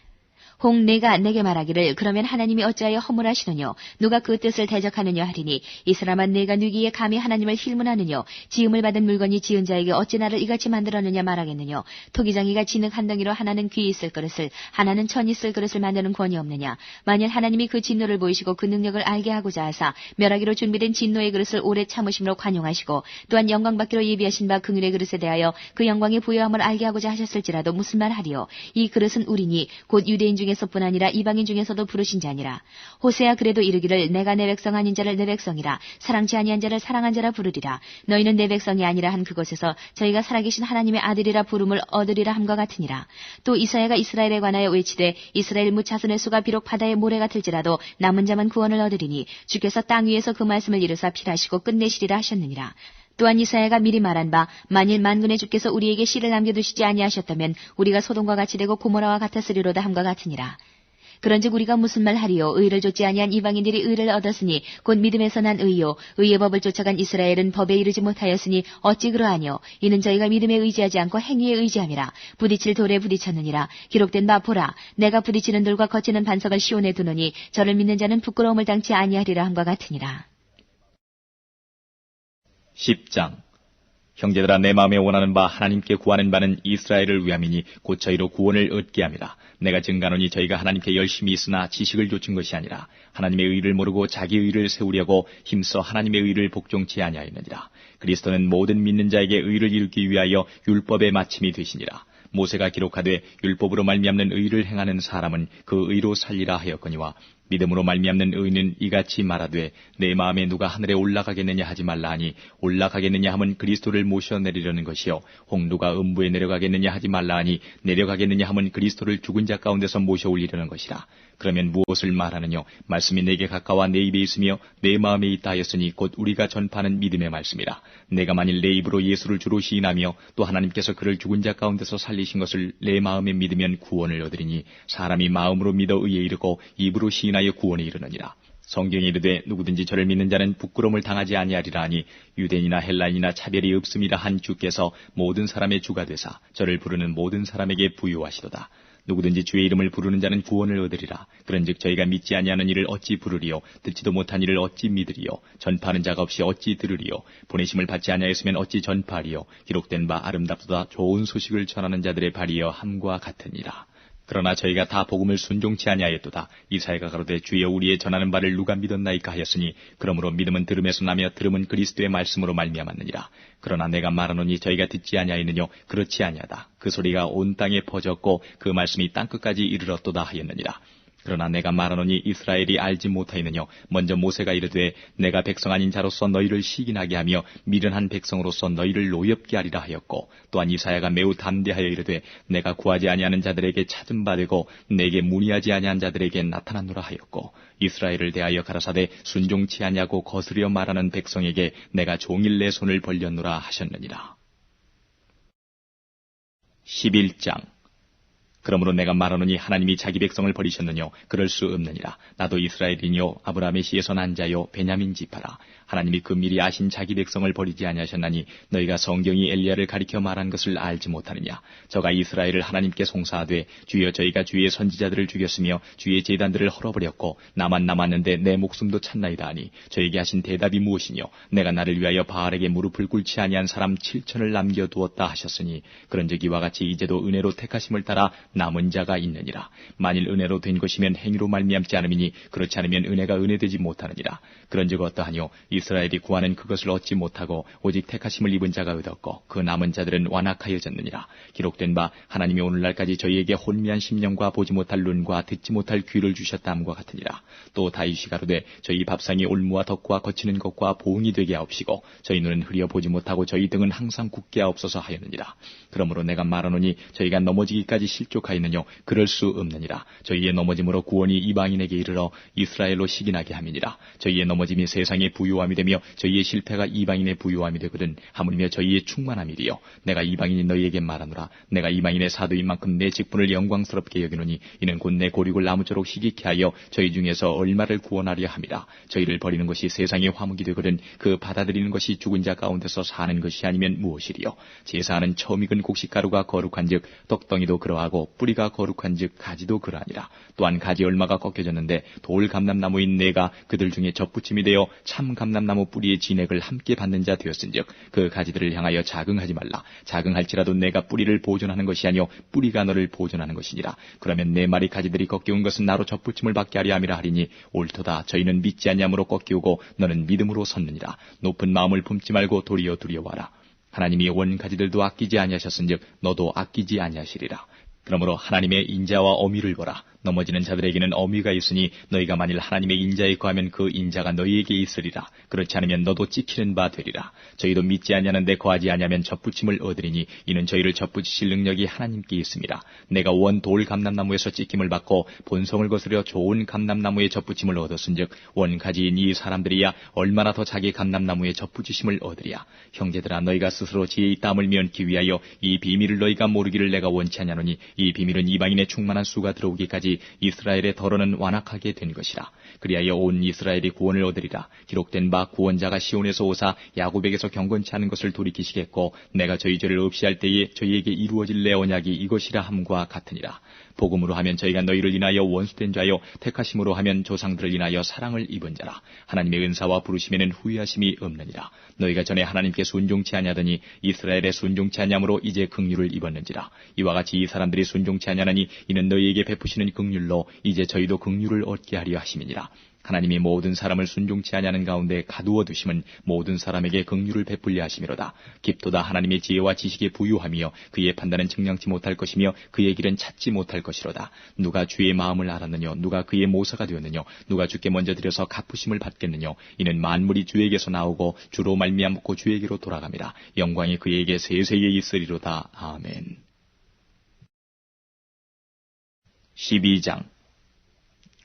혹 내가 내게 말하기를 그러면 하나님이 어찌하여 허물하시느뇨? 누가 그 뜻을 대적하느냐 하리니 이 사람아 내가 누기에 감히 하나님을 힐문하느뇨? 지음을 받은 물건이 지은 자에게 어찌 나를 이같이 만들었느냐 말하겠느뇨? 토기장이가 진흙 한 덩이로 하나는 귀 있을 그릇을 하나는 천 있을 그릇을 만드는 권이 없느냐? 만일 하나님이 그 진노를 보이시고 그 능력을 알게 하고자 하사 멸하기로 준비된 진노의 그릇을 오래 참으심으로 관용하시고 또한 영광받기로 예비하신 바 긍휼의 그릇에 대하여 그 영광의 부요함을 알게 하고자 하셨을지라도 무슨 말 하리요? 이 그릇은 우리니 곧 유대인 중에서뿐 아니라 이방인 중에서도 부르신 자니라. 호세아 그래도 이르기를 내가 내 백성 아닌 자를 내 백성이라 사랑치 아니한 자를 사랑한 자라 부르리라. 너희는 내 백성이 아니라 한 그곳에서 저희가 살아계신 하나님의 아들이라 부름을 얻으리라 함과 같으니라. 또 이사야가 이스라엘에 관하여 외치되 이스라엘 무차선의 수가 비록 바다의 모래 같을지라도 남은 자만 구원을 얻으리니 주께서 땅 위에서 그 말씀을 이루사 필하시고 끝내시리라 하셨느니라. 또한 이사야가 미리 말한 바 만일 만군의 주께서 우리에게 씨를 남겨두시지 아니하셨다면 우리가 소돔과 같이 되고 고모라와 같았으리로다 함과 같으니라. 그런즉 우리가 무슨 말 하리요? 의를 좇지 아니한 이방인들이 의를 얻었으니 곧 믿음에서 난 의요 의의 법을 쫓아간 이스라엘은 법에 이르지 못하였으니 어찌 그러하뇨? 이는 저희가 믿음에 의지하지 않고 행위에 의지함이라. 부딪힐 돌에 부딪혔느니라. 기록된 바 보라 내가 부딪히는 돌과 거치는 반석을 시온에 두노니 저를 믿는 자는 부끄러움을 당치 아니하리라 함과 같으니라. 10장. 형제들아 내 마음에 원하는 바 하나님께 구하는 바는 이스라엘을 위함이니 곧 저희로 구원을 얻게 함이라. 내가 증가하노니 저희가 하나님께 열심히 있으나 지식을 좇은 것이 아니라 하나님의 의를 모르고 자기 의를 세우려고 힘써 하나님의 의를 복종치 아니하였느니라. 그리스도는 모든 믿는 자에게 의를 이루기 위하여 율법의 마침이 되시니라. 모세가 기록하되 율법으로 말미암는 의를 행하는 사람은 그 의로 살리라 하였거니와 믿음으로 말미암는 의는 이같이 말하되 내 마음에 누가 하늘에 올라가겠느냐 하지 말라 하니 올라가겠느냐 함은 그리스도를 모셔내리려는 것이요 혹 누가 음부에 내려가겠느냐 하지 말라 하니 내려가겠느냐 함은 그리스도를 죽은 자 가운데서 모셔 올리려는 것이라. 그러면 무엇을 말하느냐? 말씀이 내게 가까워 내 입에 있으며 내 마음에 있다 하였으니 곧 우리가 전파하는 믿음의 말씀이라. 내가 만일 내 입으로 예수를 주로 시인하며 또 하나님께서 그를 죽은 자 가운데서 살리신 것을 내 마음에 믿으면 구원을 얻으리니 사람이 마음으로 믿어 의에 이르고 입으로 시인하여 구원에 이르느니라. 성경에 이르되 누구든지 저를 믿는 자는 부끄러움을 당하지 아니하리라 하니 유대인이나 헬라인이나 차별이 없음이라 한 주께서 모든 사람의 주가 되사 저를 부르는 모든 사람에게 부유하시도다. 누구든지 주의 이름을 부르는 자는 구원을 얻으리라. 그런즉 저희가 믿지 아니하는 이를 어찌 부르리요? 듣지도 못한 이를 어찌 믿으리요? 전파하는 자가 없이 어찌 들으리요? 보내심을 받지 아니하였으면 어찌 전파하리요? 기록된 바 아름답도다 좋은 소식을 전하는 자들의 발이여 함과 같으니라. 그러나 저희가 다 복음을 순종치 아니하였도다. 이사야가 가로되 주여 우리의 전하는 바를 누가 믿었나이까 하였으니 그러므로 믿음은 들음에서 나며 들음은 그리스도의 말씀으로 말미암았느니라. 그러나 내가 말하노니 저희가 듣지 아니하였느뇨? 그렇지 아니하다. 그 소리가 온 땅에 퍼졌고 그 말씀이 땅끝까지 이르렀도다 하였느니라. 그러나 내가 말하노니 이스라엘이 알지 못하였느뇨? 먼저 모세가 이르되 내가 백성 아닌 자로서 너희를 시기나게 하며 미련한 백성으로서 너희를 노엽게 하리라 하였고 또한 이사야가 매우 담대하여 이르되 내가 구하지 아니하는 자들에게 찾음 받고 내게 문의하지 아니한 자들에게 나타나노라 하였고 이스라엘을 대하여 가라사대 순종치 아니하고 거스려 말하는 백성에게 내가 종일 내 손을 벌렸노라 하셨느니라. 11장. 그러므로 내가 말하노니 하나님이 자기 백성을 버리셨느뇨? 그럴 수 없느니라. 나도 이스라엘이뇨 아브라함의 씨에서 난 자요 베냐민 지파라. 하나님이 그 미리 아신 자기 백성을 버리지 아니하셨나니 너희가 성경이 엘리야를 가리켜 말한 것을 알지 못하느냐? 저가 이스라엘을 하나님께 송사하되 주여 저희가 주의 선지자들을 죽였으며 주의 제단들을 헐어버렸고 나만 남았는데 내 목숨도 찾나이다 하니 저에게 하신 대답이 무엇이뇨? 내가 나를 위하여 바알에게 무릎을 꿇지 아니한 사람 7천을 남겨두었다 하셨으니 그런즉 이와 같이 이제도 은혜로 택하심을 따라 남은 자가 있느니라. 만일 은혜로 된 것이면 행위로 말미암지 않음이니 그렇지 않으면 은혜가 은혜되지 못하느니라. 그런즉 어떠하뇨? 이스라엘이 구하는 그것을 얻지 못하고 오직 택하심을 입은 자가 얻었고 그 남은 자들은 완악하여졌느니라. 기록된 바 하나님이 오늘날까지 저희에게 혼미한 심령과 보지 못할 눈과 듣지 못할 귀를 주셨다함과 같으니라. 또 다윗이 가로되 저희 밥상이 올무와 덕과 거치는 것과 보응이 되게 하옵시고 저희 눈은 흐려 보지 못하고 저희 등은 항상 굳게 하옵소서 하였느니라. 그러므로 내가 말하노니 저희가 넘어지기까지 실족하였느뇨? 그럴 수 없느니라. 저희의 넘어짐으로 구원이 이방인에게 이르러 이스라엘로 시기나게 함이니라. 저희의 넘어짐이 세상의 부요함이 되며 저희의 실패가 이방인의 부요함이 되거든 하물며 저희의 충만함이리요. 내가 이방인이 너희에게 말하노라. 내가 이방인의 사도인 만큼 내 직분을 영광스럽게 여기노니 이는 곧 내 고륙을 나무처럼 희귀케 하여 저희 중에서 얼마를 구원하려 함이라. 저희를 버리는 것이 세상의 화목이 되거든 그 받아들이는 것이 죽은 자 가운데서 사는 것이 아니면 무엇이리요? 제사하는 처음 익은 곡식가루가 거룩한즉 떡덩이도 그러하고 뿌리가 거룩한즉 가지도 그러하니라. 또한 가지 얼마가 꺾여졌는데 돌 감람나무인 내가 그들 중에 접붙임이 되어 참 감람나무 뿌리의 진액을 함께 받는 자 되었은즉 그 가지들을 향하여 자긍하지 말라. 자긍할지라도 내가 뿌리를 보존하는 것이 아니요 뿌리가 너를 보존하는 것이니라. 그러면 내 말이 가지들이 꺾여온 것은 나로 접붙임을 받게 하려 함이라 하리니 옳도다. 저희는 믿지 아니함으로 꺾이오고 너는 믿음으로 섰느니라. 높은 마음을 품지 말고 도리어 두려워하라. 하나님이 원 가지들도 아끼지 아니하셨은즉 너도 아끼지 아니하시리라. 그러므로 하나님의 인자와 어미를 보라. 넘어지는 자들에게는 어미가 있으니 너희가 만일 하나님의 인자에 거하면 그 인자가 너희에게 있으리라. 그렇지 않으면 너도 찍히는 바 되리라. 저희도 믿지 아니하는데 거하지 아니하면 접붙임을 얻으리니 이는 저희를 접붙이실 능력이 하나님께 있습니다. 내가 원 돌 감람나무에서 찍힘을 받고 본성을 거스려 좋은 감람나무에 접붙임을 얻었은즉 원 가지인 이 사람들이야 얼마나 더 자기 감람나무에 접붙이심을 얻으리야. 형제들아 너희가 스스로 지혜의 땀을 면기 위하여 이 비밀을 너희가 모르기를 내가 원치 아니하노니 이 비밀은 이방인의 충만한 수가 들어오기까지 이스라엘의 덜어는 완악하게 된 것이라. 그리하여 온 이스라엘이 구원을 얻으리라. 기록된 바 구원자가 시온에서 오사 야곱에게서 경건치 않은 것을 돌이키시겠고 내가 저희 죄를 없이 할 때에 저희에게 이루어질 내 언약이 이것이라 함과 같으니라. 복음으로 하면 저희가 너희를 인하여 원수된 자요 택하심으로 하면 조상들을 인하여 사랑을 입은 자라. 하나님의 은사와 부르심에는 후회하심이 없느니라. 너희가 전에 하나님께 순종치 아니하더니 이스라엘에 순종치 아니함으로 이제 긍휼을 입었는지라. 이와 같이 이 사람들이 순종치 아니하니 이는 너희에게 베푸시는 긍휼로 이제 저희도 긍휼을 얻게 하려 하심이니라. 하나님이 모든 사람을 순종치 아니하는 가운데 가두어 두심은 모든 사람에게 긍휼을 베풀려 하심이로다. 깊도다 하나님의 지혜와 지식에 부유하며 그의 판단은 증량치 못할 것이며 그의 길은 찾지 못할 것이로다. 누가 주의 마음을 알았느냐? 누가 그의 모사가 되었느냐? 누가 주께 먼저 드려서 갚으심을 받겠느냐? 이는 만물이 주에게서 나오고 주로 말미암고 주에게로 돌아갑니다. 영광이 그에게 세세에 있으리로다. 아멘. 12장.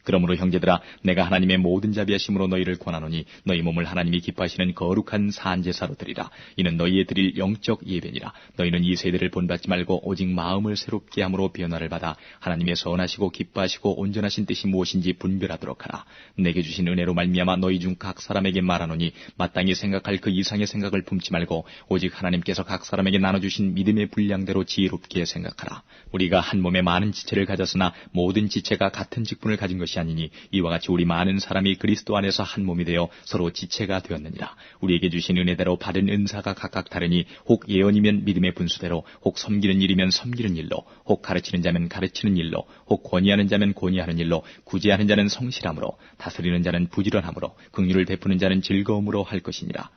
그러므로 형제들아, 내가 하나님의 모든 자비하심으로 너희를 권하노니 너희 몸을 하나님이 기뻐하시는 거룩한 산제사로 드리라. 이는 너희의 드릴 영적 예배니라. 너희는 이 세대를 본받지 말고 오직 마음을 새롭게 함으로 변화를 받아 하나님의 선하시고 기뻐하시고 온전하신 뜻이 무엇인지 분별하도록 하라. 내게 주신 은혜로 말미암아 너희 중 각 사람에게 말하노니 마땅히 생각할 그 이상의 생각을 품지 말고 오직 하나님께서 각 사람에게 나눠주신 믿음의 분량대로 지혜롭게 생각하라. 우리가 한 몸에 많은 지체를 가졌으나 모든 지체가 같은 직분을 가진 것이 아니니 이와 같이 우리 많은 사람이 그리스도 안에서 한 몸이 되어 서로 지체가 되었느니라. 우리에게 주신 은혜대로 받은 은사가 각각 다르니 혹 예언이면 믿음의 분수대로, 혹 섬기는 일이면 섬기는 일로, 혹 가르치는 자면 가르치는 일로, 혹 권위하는 자면 권위하는 일로, 구제하는 자는 성실함으로, 다스리는 자는 부지런함으로, 긍휼을 베푸는 자는 즐거움으로 할 것이니라.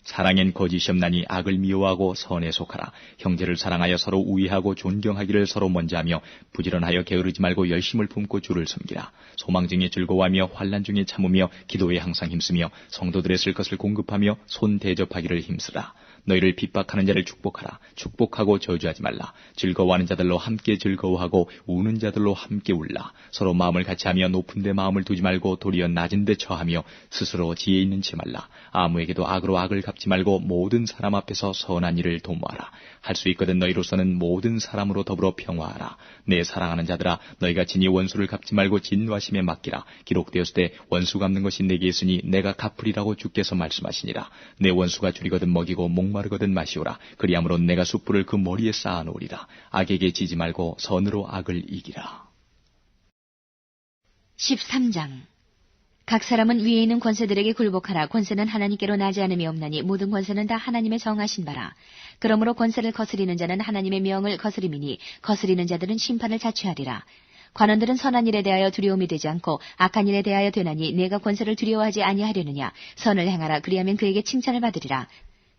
사랑엔 거짓이 없나니 악을 미워하고 선에 속하라. 형제를 사랑하여 서로 우애하고 존경하기를 서로 먼저 하며 부지런하여 게으르지 말고 열심을 품고 주를 섬기라. 소망 중에 즐거워하며 환난 중에 참으며 기도에 항상 힘쓰며 성도들의 쓸 것을 공급하며 손 대접하기를 힘쓰라. 너희를 핍박하는 자를 축복하라. 축복하고 저주하지 말라. 즐거워하는 자들로 함께 즐거워하고 우는 자들로 함께 울라. 서로 마음을 같이하며 높은 데 마음을 두지 말고 도리어 낮은 데 처하며 스스로 지혜 있는 체 말라. 아무에게도 악으로 악을 갚지 말고 모든 사람 앞에서 선한 일을 도모하라. 할 수 있거든 너희로서는 모든 사람으로 더불어 평화하라. 내 사랑하는 자들아, 너희가 진히 원수를 갚지 말고 진노하심에 맡기라. 기록되었을 때 원수 갚는 것이 내게 있으니 내가 갚으리라고 주께서 말씀하시니라. 내 원수가 줄이거든 먹이고 목마르거든 마시오라. 그리함으로 내가 숯불을 그 머리에 쌓아놓으리라. 악에게 지지 말고 선으로 악을 이기라. 13장. 각 사람은 위에 있는 권세들에게 굴복하라. 권세는 하나님께로 나지 않음이 없나니 모든 권세는 다 하나님의 정하신 바라. 그러므로 권세를 거스리는 자는 하나님의 명을 거스림이니 거스리는 자들은 심판을 자취하리라. 관원들은 선한 일에 대하여 두려움이 되지 않고 악한 일에 대하여 되나니 내가 권세를 두려워하지 아니하려느냐. 선을 행하라. 그리하면 그에게 칭찬을 받으리라.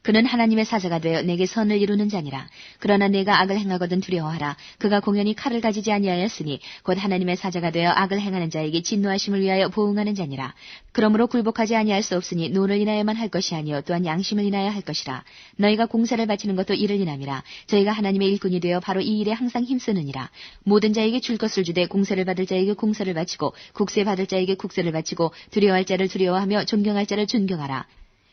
그는 하나님의 사자가 되어 내게 선을 이루는 자니라. 그러나 내가 악을 행하거든 두려워하라. 그가 공연히 칼을 가지지 아니하였으니 곧 하나님의 사자가 되어 악을 행하는 자에게 진노하심을 위하여 보응하는 자니라. 그러므로 굴복하지 아니할 수 없으니 노를 인하여만 할 것이 아니요 또한 양심을 인하여 할 것이라. 너희가 공사를 바치는 것도 이를 인함이라. 저희가 하나님의 일꾼이 되어 바로 이 일에 항상 힘쓰느니라. 모든 자에게 줄 것을 주되 공세를 받을 자에게 공세를 바치고 국세 받을 자에게 국세를 바치고 두려워할 자를 두려워하며 존경할 자를 존경하라.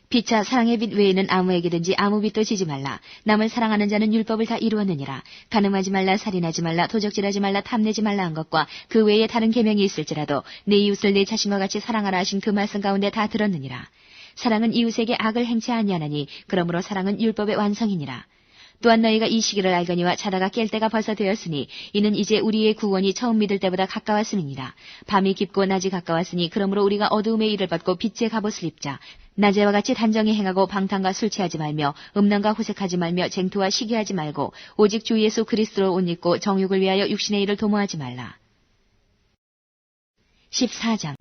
피차 사랑의 빛 외에는 아무에게든지 아무 빛도 지지 말라. 남을 사랑하는 자는 율법을 다 이루었느니라. 간음하지 말라, 살인하지 말라, 도적질하지 말라, 탐내지 말라 한 것과 그 외에 다른 계명이 있을지라도 내 이웃을 내 자신과 같이 사랑하라 하신 그 말씀 가운데 다 들었느니라. 사랑은 이웃에게 악을 행치 아니하나니 그러므로 사랑은 율법의 완성이니라. 또한 너희가 이 시기를 알거니와 자다가 깰 때가 벌써 되었으니 이는 이제 우리의 구원이 처음 믿을 때보다 가까웠음이니라. 밤이 깊고 낮이 가까웠으니 그러므로 우리가 어두움의 일을 받고 빛의 갑옷을 입자. 낮에와 같이 단정히 행하고 방탕과 술 취하지 말며 음란과 호색하지 말며 쟁투와 시기하지 말고 오직 주 예수 그리스도로 옷 입고 정욕을 위하여 육신의 일을 도모하지 말라. 14장.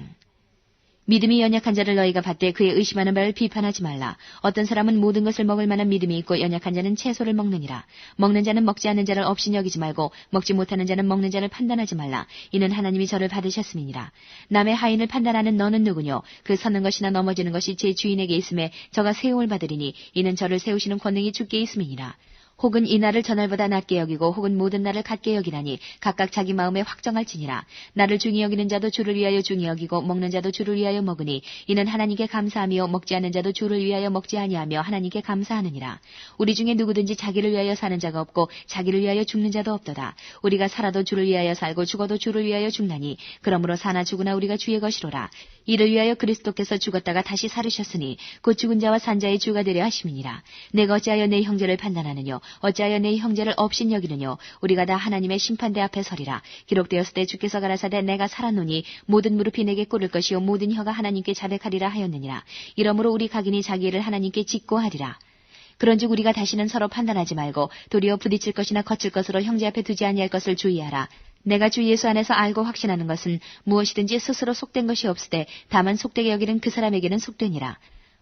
믿음이 연약한 자를 너희가 받되 그의 의심하는 바를 비판하지 말라. 어떤 사람은 모든 것을 먹을 만한 믿음이 있고 연약한 자는 채소를 먹느니라. 먹는 자는 먹지 않는 자를 없이 여기지 말고 먹지 못하는 자는 먹는 자를 판단하지 말라. 이는 하나님이 저를 받으셨음이니라. 남의 하인을 판단하는 너는 누구뇨? 그 서는 것이나 넘어지는 것이 제 주인에게 있음에 저가 세움을 받으리니 이는 저를 세우시는 권능이 주께 있음이니라. 혹은 이 날을 저날보다 낮게 여기고 혹은 모든 날을 같게 여기나니 각각 자기 마음에 확정할지니라. 나를 중히 여기는 자도 주를 위하여 중히 여기고 먹는 자도 주를 위하여 먹으니 이는 하나님께 감사하며 먹지 않는 자도 주를 위하여 먹지 아니하며 하나님께 감사하느니라. 우리 중에 누구든지 자기를 위하여 사는 자가 없고 자기를 위하여 죽는 자도 없도다. 우리가 살아도 주를 위하여 살고 죽어도 주를 위하여 죽나니 그러므로 사나 죽으나 우리가 주의 것이로라. 이를 위하여 그리스도께서 죽었다가 다시 살으셨으니 곧 죽은 자와 산 자의 주가 되려 하심이니라. 내가 어찌하여 내 형제를 판단하느뇨? 어찌하여 내 형제를 업신 여기느뇨? 우리가 다 하나님의 심판대 앞에 서리라. 기록되었을 때 주께서 가라사대 내가 살았노니 모든 무릎이 내게 꿇을 것이요 모든 혀가 하나님께 자백하리라 하였느니라. 이러므로 우리 각인이 자기 일을 하나님께 짓고 하리라. 그런즉 우리가 다시는 서로 판단하지 말고 도리어 부딪힐 것이나 거칠 것으로 형제 앞에 두지 아니할 것을 주의하라. 내가 주 예수 안에서 알고 확신하는 것은 무엇이든지 스스로 속된 것이 없으되 다만 속되게 여기는 그 사람에게는 속되니라.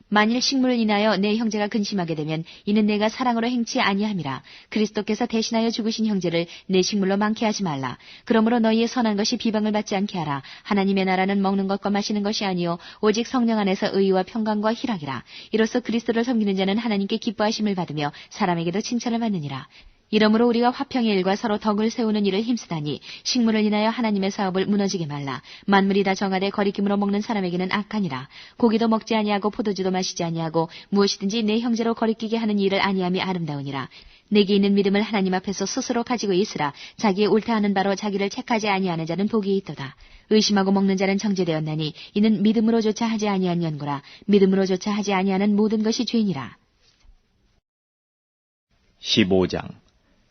만일 식물을 인하여 내 형제가 근심하게 되면 이는 내가 사랑으로 행치 아니함이라. 그리스도께서 대신하여 죽으신 형제를 내 식물로 많게 하지 말라. 그러므로 너희의 선한 것이 비방을 받지 않게 하라. 하나님의 나라는 먹는 것과 마시는 것이 아니요 오직 성령 안에서 의와 평강과 희락이라. 이로써 그리스도를 섬기는 자는 하나님께 기뻐하심을 받으며 사람에게도 칭찬을 받느니라. 이러므로 우리가 화평의 일과 서로 덕을 세우는 일을 힘쓰다니 식물을 인하여 하나님의 사업을 무너지게 말라. 만물이 다 정하되 거리낌으로 먹는 사람에게는 악하니라. 고기도 먹지 아니하고 포도주도 마시지 아니하고 무엇이든지 내 형제로 거리끼게 하는 일을 아니함이 아름다우니라. 내게 있는 믿음을 하나님 앞에서 스스로 가지고 있으라. 자기의 옳다하는 바로 자기를 책하지 아니하는 자는 복이 있도다. 의심하고 먹는 자는 정죄되었나니 이는 믿음으로조차 하지 아니한 연고라. 믿음으로조차 하지 아니하는 모든 것이 죄니라. 15장.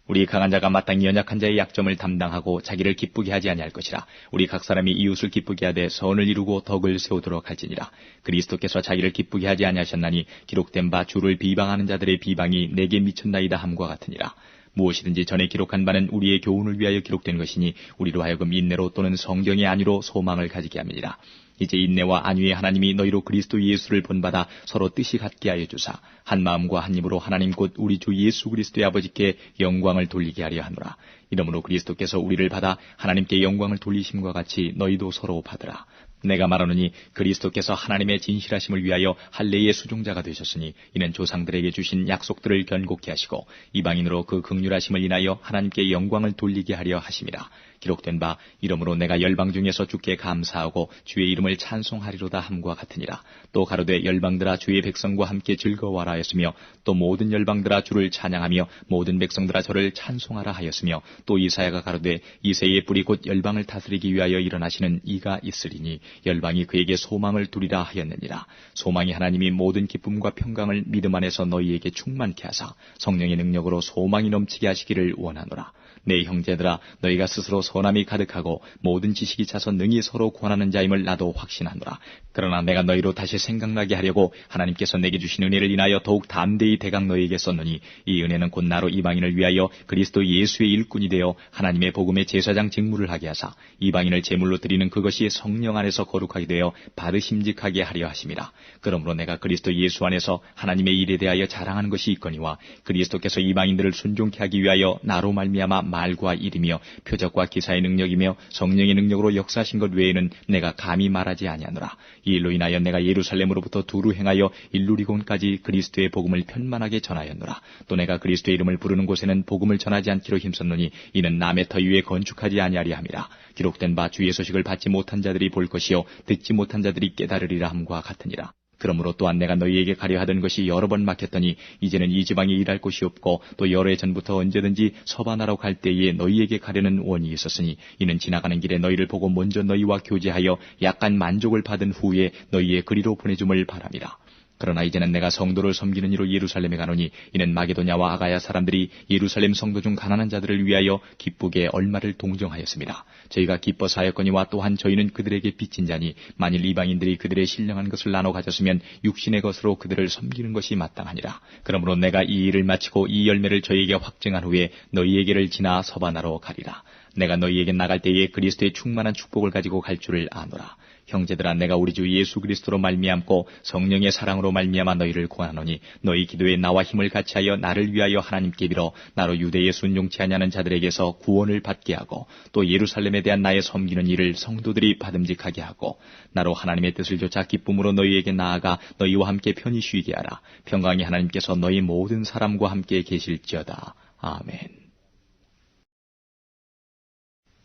우리 강한 자가 마땅히 연약한 자의 약점을 담당하고 자기를 기쁘게 하지 아니할 것이라. 우리 각 사람이 이웃을 기쁘게 하되 선을 이루고 덕을 세우도록 할지니라. 그리스도께서 자기를 기쁘게 하지 아니하셨나니 기록된 바 주를 비방하는 자들의 비방이 내게 미쳤나이다 함과 같으니라. 무엇이든지 전에 기록한 바는 우리의 교훈을 위하여 기록된 것이니 우리로 하여금 인내로 또는 성경의 안위로 소망을 가지게 함이니라. 이제 인내와 안위의 하나님이 너희로 그리스도 예수를 본받아 서로 뜻이 같게 하여 주사 한 마음과 한 입으로 하나님 곧 우리 주 예수 그리스도의 아버지께 영광을 돌리게 하려 하노라. 이러므로 그리스도께서 우리를 받아 하나님께 영광을 돌리심과 같이 너희도 서로 받으라. 내가 말하노니 그리스도께서 하나님의 진실하심을 위하여 할례의 수종자가 되셨으니 이는 조상들에게 주신 약속들을 견고케 하시고 이방인으로 그 긍휼하심을 인하여 하나님께 영광을 돌리게 하려 하심이라. 기록된 바 이러므로 내가 열방 중에서 주께 감사하고 주의 이름을 찬송하리로다 함과 같으니라. 또 가로되 열방들아 주의 백성과 함께 즐거워하라 하였으며 또 모든 열방들아 주를 찬양하며 모든 백성들아 저를 찬송하라 하였으며 또 이사야가 가로되 이새의 뿌리 곧 열방을 다스리기 위하여 일어나시는 이가 있으리니 열방이 그에게 소망을 두리라 하였느니라. 소망이 하나님이 모든 기쁨과 평강을 믿음 안에서 너희에게 충만케 하사 성령의 능력으로 소망이 넘치게 하시기를 원하노라. 내 형제들아 너희가 스스로 선함이 가득하고 모든 지식이 차서 능히 서로 권하는 자임을 나도 확신하노라. 그러나 내가 너희로 다시 생각나게 하려고 하나님께서 내게 주신 은혜를 인하여 더욱 담대히 대강 너희에게 썼노니 이 은혜는 곧 나로 이방인을 위하여 그리스도 예수의 일꾼이 되어 하나님의 복음의 제사장 직무를 하게 하사 이방인을 제물로 드리는 그것이 성령 안에서 거룩하게 되어 받으심직하게 하려 하심이라. 그러므로 내가 그리스도 예수 안에서 하나님의 일에 대하여 자랑하는 것이 있거니와 그리스도께서 이방인들을 순종케 하기 위하여 나로 말미암아 말과 일이며 표적과 기사의 능력이며 성령의 능력으로 역사하신 것 외에는 내가 감히 말하지 아니하노라. 이 일로 인하여 내가 예루살렘으로부터 두루 행하여 일루리곤까지 그리스도의 복음을 편만하게 전하였노라. 또 내가 그리스도의 이름을 부르는 곳에는 복음을 전하지 않기로 힘썼노니 이는 남의 터 위에 건축하지 아니하리 함이라. 기록된 바 주의 소식을 받지 못한 자들이 볼 것이요 듣지 못한 자들이 깨달으리라 함과 같으니라. 그러므로 또한 내가 너희에게 가려 하던 것이 여러 번 막혔더니 이제는 이 지방에 일할 곳이 없고 또 여러 해 전부터 언제든지 서반하러 갈 때에 너희에게 가려는 원이 있었으니 이는 지나가는 길에 너희를 보고 먼저 너희와 교제하여 약간 만족을 받은 후에 너희의 그리로 보내줌을 바람이라. 그러나 이제는 내가 성도를 섬기는 이로 예루살렘에 가노니 이는 마게도냐와 아가야 사람들이 예루살렘 성도 중 가난한 자들을 위하여 기쁘게 얼마를 동정하였습니다. 저희가 기뻐서 하였거니와 또한 저희는 그들에게 빚진 자니 만일 이방인들이 그들의 신령한 것을 나눠 가졌으면 육신의 것으로 그들을 섬기는 것이 마땅하니라. 그러므로 내가 이 일을 마치고 이 열매를 저희에게 확증한 후에 너희에게를 지나 서바나로 가리라. 내가 너희에게 나갈 때에 그리스도의 충만한 축복을 가지고 갈 줄을 아노라. 형제들아 내가 우리 주 예수 그리스도로 말미암고 성령의 사랑으로 말미암아 너희를 구하노니 너희 기도에 나와 힘을 같이하여 나를 위하여 하나님께 빌어 나로 유대에 순종치 아니하는 자들에게서 구원을 받게 하고 또 예루살렘에 대한 나의 섬기는 일을 성도들이 받음직하게 하고 나로 하나님의 뜻을 좇아 기쁨으로 너희에게 나아가 너희와 함께 편히 쉬게 하라. 평강이 하나님께서 너희 모든 사람과 함께 계실지어다. 아멘.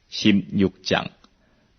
16장.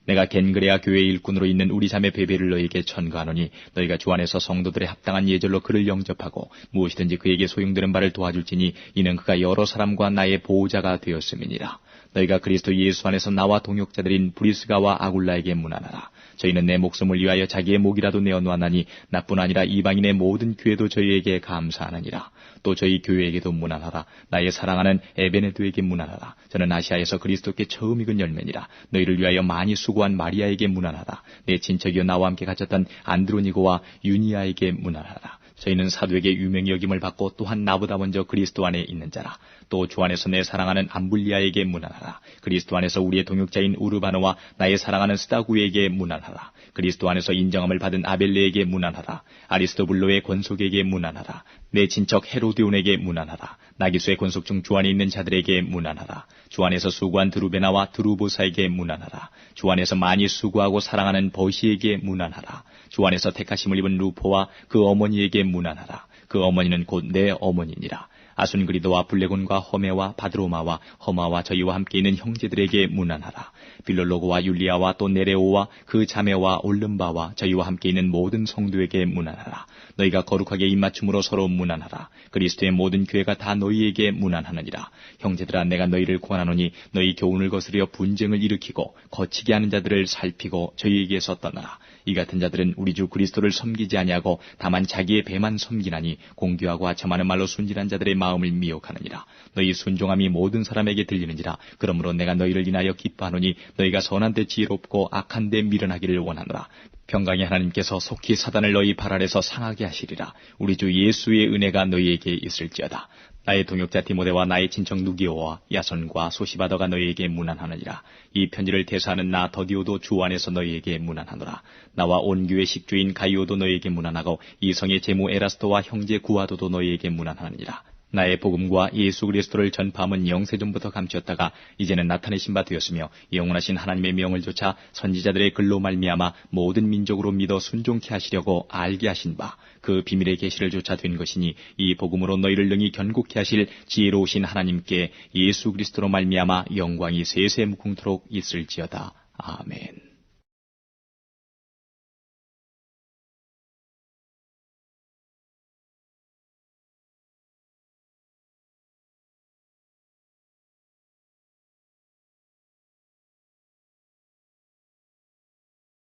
내가 겐그레아 교회 일꾼으로 있는 우리 자매 베베를 너희에게 천거하노니 너희가 주 안에서 성도들의 합당한 예절로 그를 영접하고 무엇이든지 그에게 소용되는 바를 도와줄지니 이는 그가 여러 사람과 나의 보호자가 되었음이니라. 너희가 그리스도 예수 안에서 나와 동역자들인 브리스가와 아굴라에게 문안하라. 저희는 내 목숨을 위하여 자기의 목이라도 내어놓았나니 나뿐 아니라 이방인의 모든 교회도 저희에게 감사하느니라. 또 저희 교회에게도 문안하라. 나의 사랑하는 에베네도에게 문안하라. 저는 아시아에서 그리스도께 처음 익은 열매니라. 너희를 위하여 많이 수고한 마리아에게 문안하라. 내 친척이여 나와 함께 갇혔던 안드로니고와 유니아에게 문안하라. 저희는 사도에게 유명히 여김을 받고 또한 나보다 먼저 그리스도 안에 있는 자라. 또 주 안에서 내 사랑하는 암블리아에게 문안하라. 그리스도 안에서 우리의 동역자인 우르바노와 나의 사랑하는 스다구에게 문안하라. 그리스도 안에서 인정함을 받은 아벨레에게 문안하라. 아리스토블로의 권속에게 문안하라. 내 친척 헤로디온에게 문안하라. 나기수의 권속 중 주 안에 있는 자들에게 문안하라. 주 안에서 수고한 드루베나와 드루보사에게 문안하라. 주 안에서 많이 수고하고 사랑하는 버시에게 문안하라. 주 안에서 택하심을 입은 루포와 그 어머니에게 문안하라. 그 어머니는 곧 내 어머니니라. 아순그리도와 블레곤과 허메와 바드로마와 허마와 저희와 함께 있는 형제들에게 문안하라. 빌롤로고와 율리아와 또 네레오와 그 자매와 올름바와 저희와 함께 있는 모든 성도에게 문안하라. 너희가 거룩하게 입맞춤으로 서로 문안하라. 그리스도의 모든 교회가 다 너희에게 문안하느니라. 형제들아, 내가 너희를 권하노니 너희 교훈을 거스려 분쟁을 일으키고 거치게 하는 자들을 살피고 저희에게서 떠나라. 이 같은 자들은 우리 주 그리스도를 섬기지 아니하고 다만 자기의 배만 섬기나니 공교하고 아첨하는 말로 순진한 자들의 마음을 미혹하느니라. 너희 순종함이 모든 사람에게 들리는지라. 그러므로 내가 너희를 인하여 기뻐하노니 너희가 선한 데 지혜롭고 악한 데 미련하기를 원하노라. 평강의 하나님께서 속히 사단을 너희 발 아래서 상하게 하시리라. 우리 주 예수의 은혜가 너희에게 있을지어다. 나의 동역자 디모데와 나의 친척 누기오와 야손과 소시바더가 너희에게 문안하느니라. 이 편지를 대사하는 나 더디오도 주 안에서 너희에게 문안하노라. 나와 온 교회 식주인 가이오도 너희에게 문안하고 이 성의 제무 에라스도와 형제 구아도도 너희에게 문안하느니라. 나의 복음과 예수 그리스도를 전파함은 영세전부터 감추었다가 이제는 나타내신 바 되었으며 영원하신 하나님의 명을 조차 선지자들의 글로 말미암아 모든 민족으로 믿어 순종케 하시려고 알게 하신 바 그 비밀의 계시를 조차 된 것이니 이 복음으로 너희를 능히 견고케 하실 지혜로우신 하나님께 예수 그리스도로 말미암아 영광이 세세 무궁토록 있을지어다. 아멘.